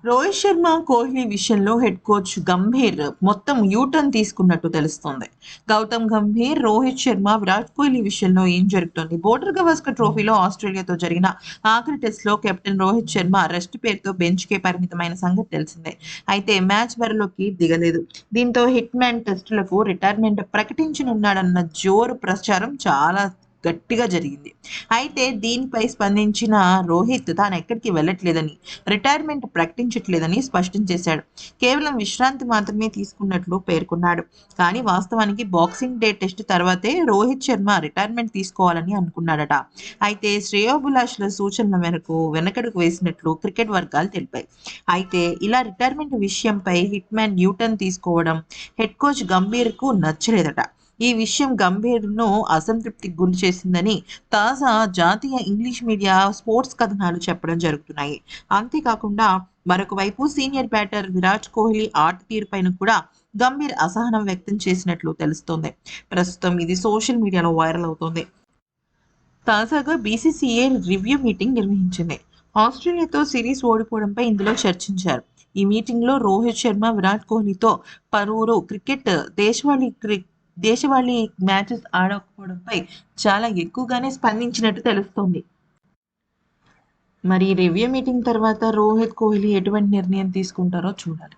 రోహిత్ శర్మ, కోహ్లీ విషయంలో head coach Gambhir మొత్తం U turn తీసుకున్నట్టు తెలుస్తోంది. గౌతమ్ గంభీర్, రోహిత్ శర్మ, విరాట్ కోహ్లీ విషయంలో ఏం జరుగుతోంది? బోర్డర్ గవాస్కర్ ట్రోఫీలో ఆస్ట్రేలియాతో జరిగిన ఆఖరి టెస్ట్‌లో కెప్టెన్ రోహిత్ శర్మ రెస్ట్ పేరుతో బెంచ్‌కే పరిమితమైన సంగతి తెలిసిందే. అయితే మ్యాచ్ బరిలోకి దిగలేదు. దీంతో హిట్ మ్యాన్ టెస్టులకు రిటైర్మెంట్ ప్రకటించనున్నాడన్న జోరు ప్రచారం చాలా గట్టిగా జరిగింది. అయితే దీనిపై స్పందించిన రోహిత్ తానెక్కడికి వెళ్ళట్లేదని, రిటైర్మెంట్ ప్రకటించట్లేదని స్పష్టం చేశాడు. కేవలం విశ్రాంతి మాత్రమే తీసుకున్నట్లు పేర్కొన్నాడు. కానీ వాస్తవానికి బాక్సింగ్ డే టెస్ట్ తర్వాతే రోహిత్ శర్మ రిటైర్మెంట్ తీసుకోవాలని అనుకున్నాడట. అయితే శ్రేయోభిలాషుల సూచనల మేరకు వెనకడుగు వేసినట్లు క్రికెట్ వర్గాలు తెలిపాయి. అయితే ఇలా రిటైర్మెంట్ విషయంపై హిట్ మ్యాన్ న్యూటన్ తీసుకోవడం హెడ్ కోచ్ గంభీర్‌కు నచ్చలేదట. ఈ విషయం గంభీర్‌ను అసంతృప్తికి గురి చేసిందని తాజా జాతీయ ఇంగ్లీష్ మీడియా స్పోర్ట్స్ కథనాలు చెప్పడం జరుగుతున్నాయి. అంతేకాకుండా మరొక వైపు సీనియర్ బ్యాటర్ విరాట్ కోహ్లీ ఆట తీరుపైన కూడా గంభీర్ అసహనం వ్యక్తం చేసినట్లు తెలుస్తోంది. ప్రస్తుతం ఇది సోషల్ మీడియాలో వైరల్ అవుతోంది. తాజాగా బీసీసీఐ రివ్యూ మీటింగ్ నిర్వహించింది. ఆస్ట్రేలియాతో సిరీస్ ఓడిపోవడంపై ఇందులో చర్చించారు. ఈ మీటింగ్లో రోహిత్ శర్మ, విరాట్ కోహ్లీతో పలువురు దేశవాళీ మ్యాచెస్ ఆడకపోవడంపై చాలా ఎక్కువగానే స్పందించినట్టు తెలుస్తోంది. మరి ఈ రివ్యూ మీటింగ్ తర్వాత రోహిత్, కోహ్లీ ఎటువంటి నిర్ణయం తీసుకుంటారో చూడాలి.